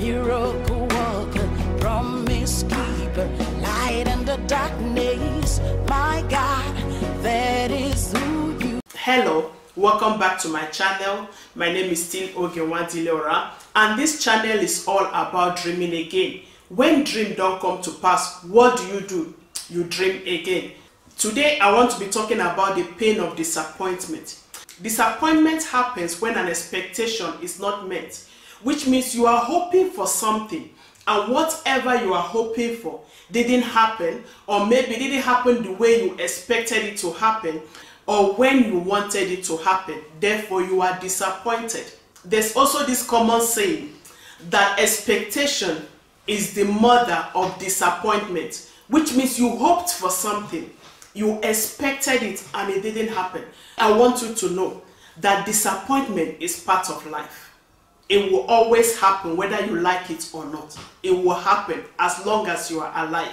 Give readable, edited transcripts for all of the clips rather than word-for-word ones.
miracle worker, promise keeper, light in the darkness. My God, that is who you. Hello, welcome back to my channel. My name is still Ogenwadilora, and this channel is all about dreaming again. When dream don't come to pass, what do? You dream again. Today I want to be talking about the pain of disappointment. Disappointment happens when an expectation is not met, which means you are hoping for something and whatever you are hoping for didn't happen, or maybe didn't happen the way you expected it to happen or when you wanted it to happen. Therefore you are disappointed. There's also this common saying that expectation is the mother of disappointment, which means you hoped for something, you expected it, and it didn't happen. I want you to know that disappointment is part of life. It will always happen whether you like it or not. It will happen as long as you are alive.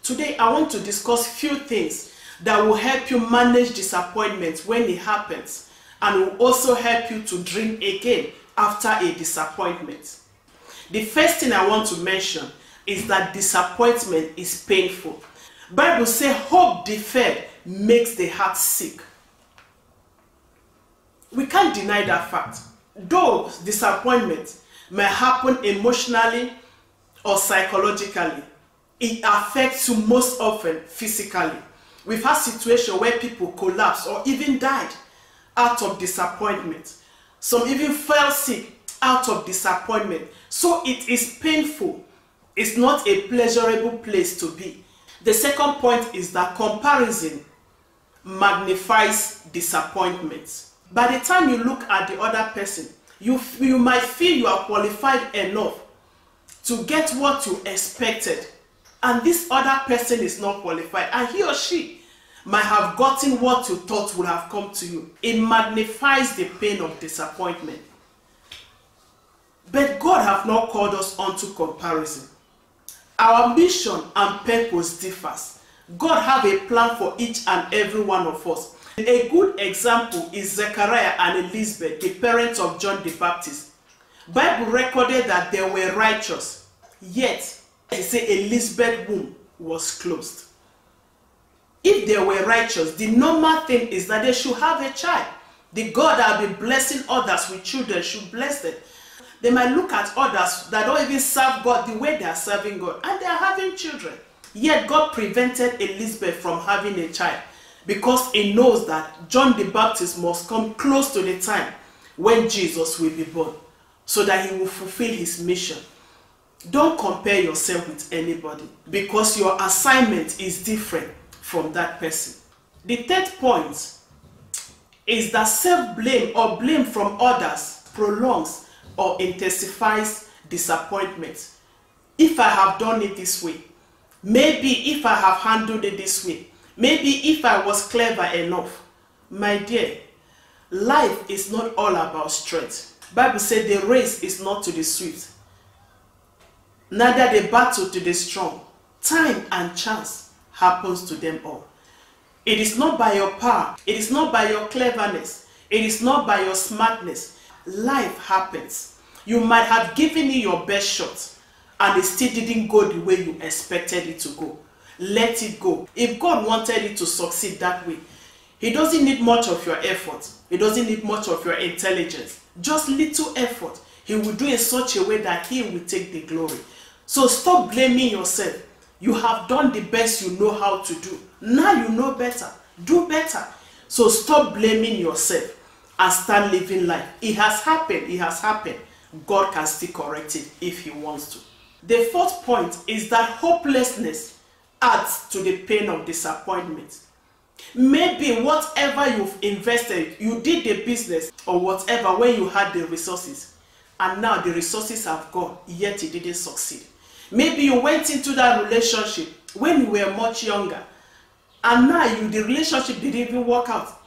Today I want to discuss few things that will help you manage disappointment when it happens, and will also help you to dream again after a disappointment. The first thing I want to mention is that disappointment is painful. Bible says hope deferred makes the heart sick. We can't deny that fact. Though disappointment may happen emotionally or psychologically, it affects you most often physically. We've had situations where people collapsed or even died out of disappointment. Some even fell sick out of disappointment. So it is painful. It's not a pleasurable place to be. The second point is that comparison magnifies disappointment. By the time you look at the other person, you might feel you are qualified enough to get what you expected, and this other person is not qualified, and he or she might have gotten what you thought would have come to you. It magnifies the pain of disappointment. But God have not called us unto comparison. Our mission and purpose differs. God have a plan for each and every one of us. A good example is Zechariah and Elizabeth, the parents of John the Baptist. Bible recorded that they were righteous, yet they say Elizabeth's womb was closed. If they were righteous, the normal thing is that they should have a child. The God that have been blessing others with children should bless them. They might look at others that don't even serve God the way they are serving God, and they are having children. Yet God prevented Elizabeth from having a child because he knows that John the Baptist must come close to the time when Jesus will be born, so that he will fulfill his mission. Don't compare yourself with anybody, because your assignment is different from that person. The third point is that self-blame or blame from others prolongs or intensifies disappointment. If I have done it this way, maybe if I have handled it this way, maybe if I was clever enough. My dear, life is not all about strength. Bible said the race is not to the swift, neither the battle to the strong. Time and chance happens to them all. It is not by your power, it is not by your cleverness, it is not by your smartness. Life happens. You might have given it your best shot and it still didn't go the way you expected it to go. Let it go. If God wanted it to succeed that way, he doesn't need much of your effort. He doesn't need much of your intelligence. Just little effort. He will do it in such a way that he will take the glory. So stop blaming yourself. You have done the best you know how to do. Now you know better. Do better. So stop blaming yourself and start living life. It has happened. It has happened. God can still correct it if he wants to. The fourth point is that hopelessness adds to the pain of disappointment. Maybe whatever you've invested, you did the business or whatever when you had the resources, and now the resources have gone, yet it didn't succeed. Maybe you went into that relationship when you were much younger, and now the relationship didn't even work out,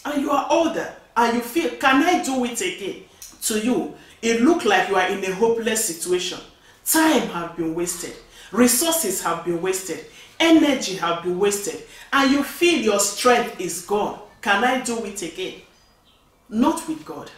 and you are older and you feel, can I do it again? To you, it looks like you are in a hopeless situation. Time has been wasted, resources have been wasted, energy have been wasted, and you feel your strength is gone. Can I do it again? Not with God.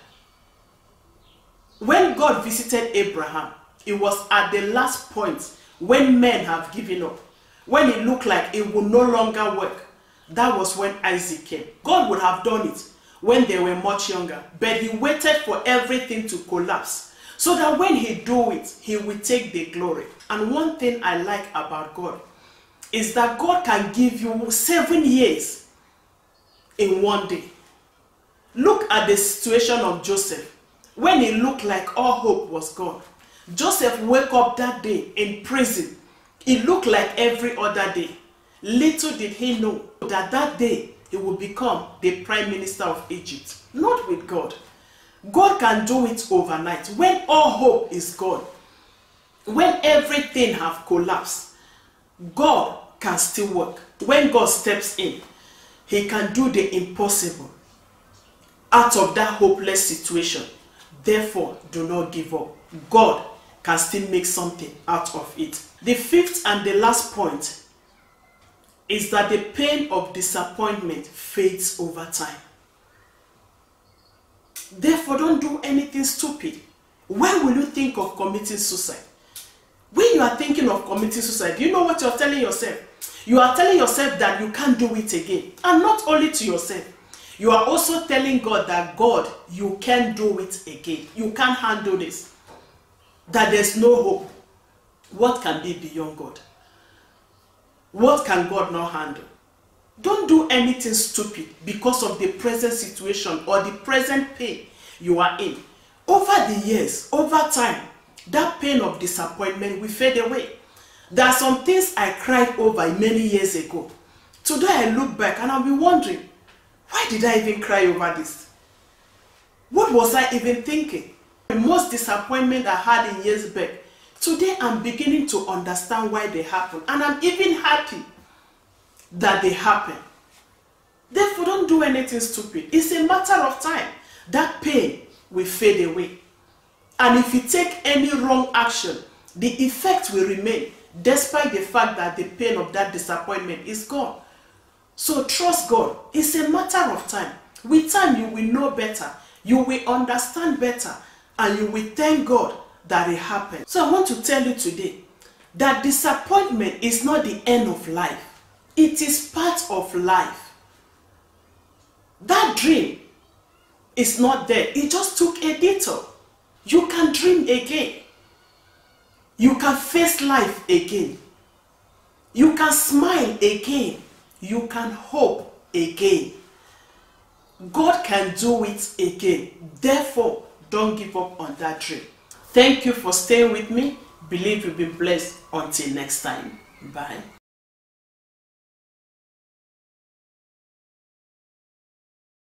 When God visited Abraham, It was at the last point when men have given up, when it looked like it would no longer work. That was when Isaac came. God would have done it when they were much younger, but he waited for everything to collapse so that when he do it, he will take the glory. And one thing I like about God is that God can give you 7 years in one day. Look at the situation of Joseph. When it looked like all hope was gone, Joseph woke up that day in prison. It looked like every other day. Little did he know that that day he would become the prime minister of Egypt. Not with God. God can do it overnight. When all hope is gone, when everything have collapsed, God can still work. When God steps in, he can do the impossible out of that hopeless situation. Therefore, do not give up. God can still make something out of it. The fifth and the last point is that the pain of disappointment fades over time. Therefore, don't do anything stupid. Why will you think of committing suicide? When you are thinking of committing suicide, do you know what you are telling yourself? You are telling yourself that you can't do it again. And not only to yourself, you are also telling God that, God, you can't do it again. You can't handle this. That there's no hope. What can be beyond God? What can God not handle? Don't do anything stupid because of the present situation or the present pain you are in. Over the years, over time, that pain of disappointment will fade away. There are some things I cried over many years ago. Today I look back and I'll be wondering, why did I even cry over this? What was I even thinking? The most disappointment I had in years back, today I'm beginning to understand why they happen. And I'm even happy that they happen. Therefore, don't do anything stupid. It's a matter of time. That pain will fade away. And if you take any wrong action, the effect will remain, despite the fact that the pain of that disappointment is gone. So trust God. It's a matter of time. With time, you will know better. You will understand better. And you will thank God that it happened. So I want to tell you today that disappointment is not the end of life. It is part of life. That dream is not there. It just took a detour. You can dream again. You can face life again. You can smile again. You can hope again. God can do it again. Therefore, don't give up on that dream. Thank you for staying with me. Believe you've been blessed. Until next time. Bye.